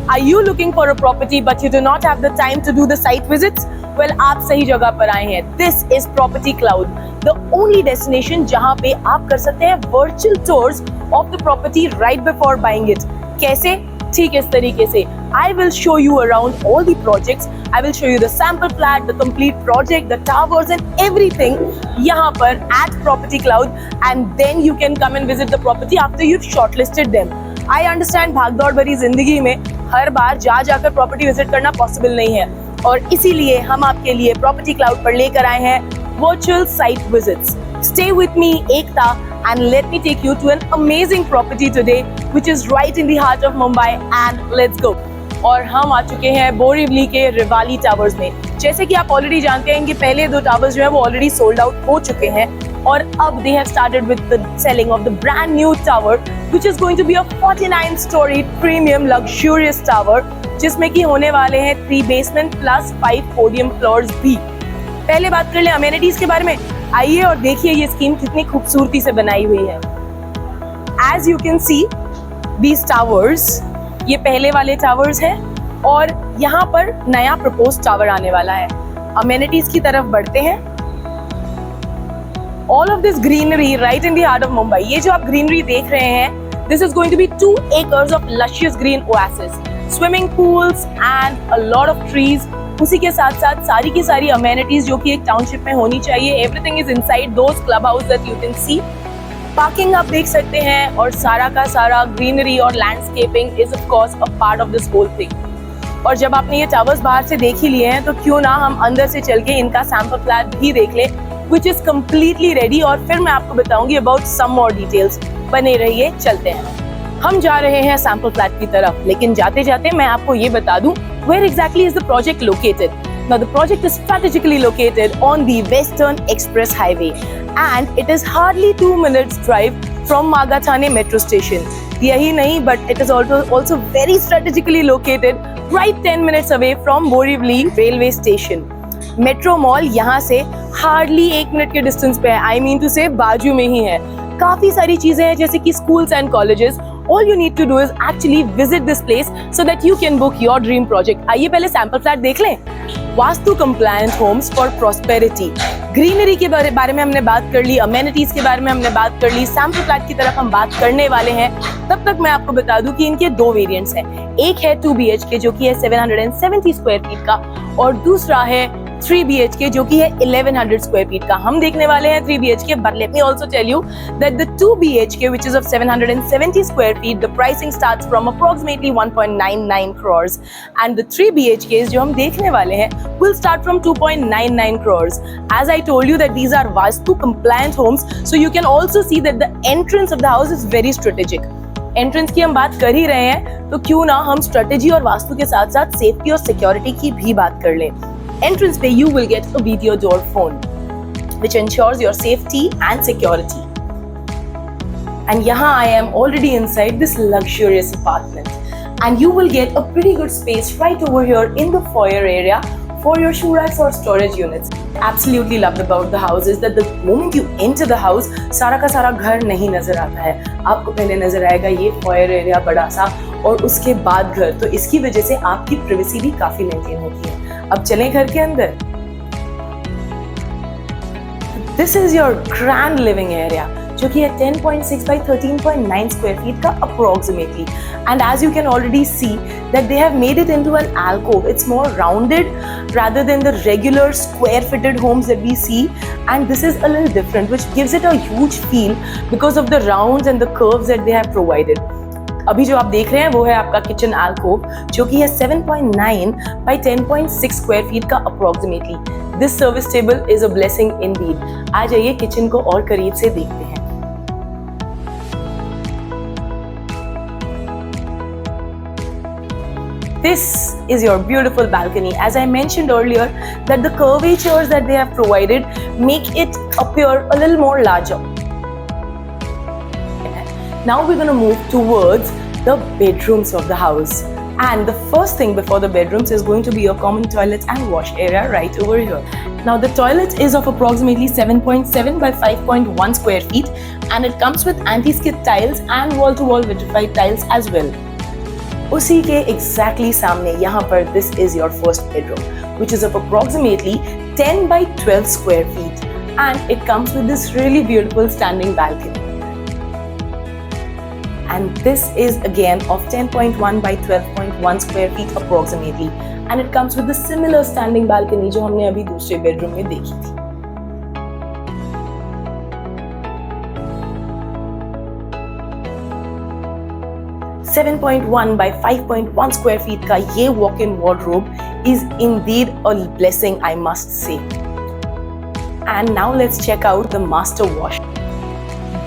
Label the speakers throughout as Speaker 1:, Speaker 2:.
Speaker 1: Are you looking for a property but you do not have the time to do the site visits? Well, आप सही जगह पर आए हैं. This is Property Cloud, the only destination जहाँ पे आप कर सकते हैं virtual tours of the property right before buying it. कैसे? ठीक इस तरीके से. I will show you around all the projects. I will show you the sample plat, the complete project, the towers and everything यहाँ पर at Property Cloud, and then you can come and visit the property after you've shortlisted them. I understand भागदौड़ भरी जिंदगी में हर बार जाकर property visit करना possible नहीं है, और इसीलिए हम आपके लिए प्रॉपर्टी क्लाउड पर लेकर आए हैं virtual site visits. Stay with me, Ekta, and let me take you to an amazing property today, which is right in the heart of Mumbai. And let's go. और हम आ चुके हैं बोरीवली के रिवाली टावर्स में. जैसे कि आप ऑलरेडी जानते हैं कि पहले 2 टावर्स जो है वो ऑलरेडी सोल्ड आउट हो चुके हैं, और अब they have started with the selling of the brand new tower, which is going to be a 49-story premium luxurious tower, जिसमें कि होने वाले हैं 3 basement plus 5 podium floors भी. पहले बात कर ले अमेनिटीज के बारे में. आइए और देखिए ये स्कीम कितनी खूबसूरती से बनाई हुई है. As you can see, these towers, ये पहले वाले टावर्स हैं, और यहाँ पर नया प्रपोज टावर आने वाला है. अमेनिटीज की तरफ बढ़ते हैं. All of this greenery right in the heart of Mumbai. ये जो आप greenery देख रहे हैं, this is going to be 2 acres of luscious green oasis, swimming pools and a lot of trees. उसी के साथ साथ सारी की सारी amenities जो कि एक टाउनशिप में होनी चाहिए. Everything is inside those clubhouse that you can see. Parking आप देख सकते हैं, और सारा का सारा ग्रीनरी और landscaping is of course a part of this whole thing. और जब आपने ये टावर्स बाहर से देख ही लिए हैं, तो क्यों ना हम अंदर से चल के इनका सैंपल फ्लैट भी देख लें, which is completely ready, और फिर मैं आपको बताऊंगी about some more details. बने रहिए, चलते हैं. हम जा रहे हैं सैंपल फ्लैट की तरफ, लेकिन जाते जाते मैं आपको ये बता दूं where exactly is the project located. Now the project is strategically located on the Western Express Highway, and it is hardly 2 minutes drive from Magathane metro station. यही नहीं, but it is also very strategically located right 10 minutes away from Borivali railway station. Metro mall यहाँ से hardly 1 minute के distance पे है. I mean to से बाजू में ही है. काफी सारी चीजें हैं, जैसे कि schools and colleges. All you need to do is actually visit this place so that you can book your dream project. आइए पहले सैंपल फ्लैट देख लें. Vastu compliant Holmes for prosperity. Greenery के बारे में हमने बात कर ली, अमेनिटीज के बारे में हमने बात कर ली, सैंपल फ्लैट की तरफ हम बात करने वाले हैं. तब तक मैं आपको बता दूं कि इनके 2 वेरिएंट्स हैं. एक है 2 BHK जो कि है 770 स्क्वायर फीट का, और दूसरा है 3 BHK जो कि है 1100 स्क्वायर फीट का. हम देखने वाले हैं 3 BHK, but let me also tell you that the 2 BHK which is of 770 square feet, the pricing starts from approximately 1.99 crores, and the 3 BHKs जो हम देखने वाले हैं will start from 2.99 crores. As I told you that these are Vastu compliant homes, so you can also see that the entrance of the house is very strategic. Entrance की हम बात कर ही रहे हैं, तो क्यों ना हम स्ट्रेटेजी और वास्तु के साथ साथ सेफ्टी और सिक्योरिटी की भी बात कर लें. Entrance पे you will get a video door phone, which ensures your safety and security. And यहाँ I am already inside this luxurious apartment, and you will get a pretty good space right over here in the foyer area for your shoe racks or storage units. Absolutely loved about the house is that the moment you enter the house, सारा का सारा घर नहीं नजर आता है. आपको पहले नजर आएगा ये foyer area बड़ा सा, और उसके बाद घर. तो इसकी वजह से आपकी privacy भी काफी मेंटेन होती है. अब चलें घर के अंदर. This is your grand living area, जो कि है 10.6 by 13.9 square feet का approximately. And as you can already see that they have made it into an alcove. It's more rounded rather than the regular square fitted homes that we see. And this is a little different, which gives it a huge feel because of the rounds and the curves that they have provided. अभी जो आप देख रहे हैं वो है आपका kitchen alcove, जो कि है 7.9 by 10.6 स्क्वायर फीट का approximately. This service table is a blessing indeed. आ जाइए किचन को और करीब से देखते हैं. This is your beautiful balcony. As I mentioned earlier, that the curvatures that they have provided make it appear a little more larger. Now we're going to move towards the bedrooms of the house. And the first thing before the bedrooms is going to be a common toilet and wash area right over here. Now the toilet is of approximately 7.7 by 5.1 square feet, and it comes with anti-skid tiles and wall-to-wall vitrified tiles as well. उसी के exactly सामने यहाँ पर this is your first bedroom, which is of approximately 10 by 12 square feet, and it comes with this really beautiful standing balcony. And this is again of 10.1 by 12.1 square feet approximately, and it comes with the similar standing balcony जो हमने अभी दूसरे bedroom में देखी थी. 7.1 by 5.1 square feet का ये walk-in wardrobe is indeed a blessing, I must say. And now let's check out the master wash.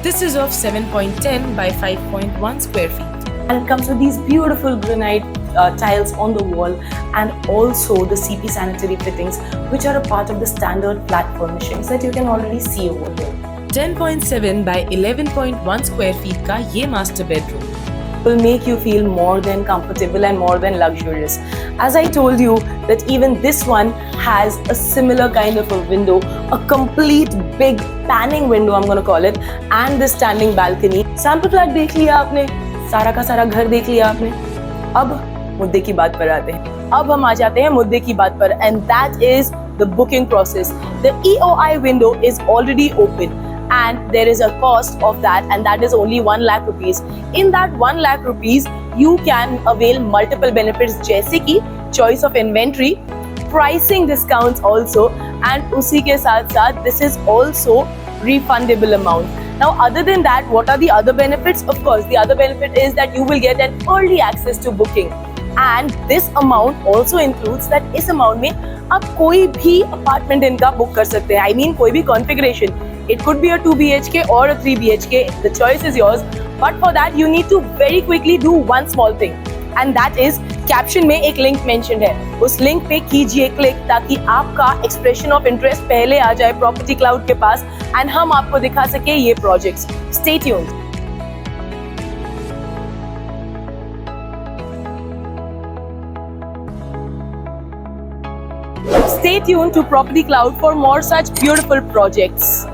Speaker 1: This is of 7.10 by 5.1 square feet, and it comes with these beautiful granite tiles on the wall, and also the CP sanitary fittings, which are a part of the standard flat furnishings that you can already see over here. 10.7 by 11.1 square feet का ये master bedroom will make you feel more than comfortable and more than luxurious. As I told you that even this one has a similar kind of a window, a complete big panning window I'm going to call it, and this standing balcony. Sample flat देख लिया आपने, सारा का सारा घर देख लिया आपने. अब मुद्दे की बात पर आते हैं. अब हम आ जाते हैं मुद्दे की बात पर, and that is the booking process. The EOI window is already open, and there is a cost of that, and that is only 1 lakh rupees. In that 1 lakh rupees, you can avail multiple benefits जैसे कि choice of inventory, pricing discounts also, and उसी के साथ साथ this is also refundable amount. Now other than that, what are the other benefits? Of course, the other benefit is that you will get an early access to booking, and this amount also includes that इस amount में आप कोई भी apartment इनका book कर सकते हैं. I mean कोई भी configuration. It could be a 2 BHK or a 3 BHK. The choice is yours. But for that, you need to very quickly do one small thing, and that is caption में एक link mentioned है. उस link पे कीजिए click ताकि आपका expression of interest पहले आ जाए Property Cloud के पास, and हम आपको दिखा सके ये projects. Stay tuned. Stay tuned to Property Cloud for more such beautiful projects.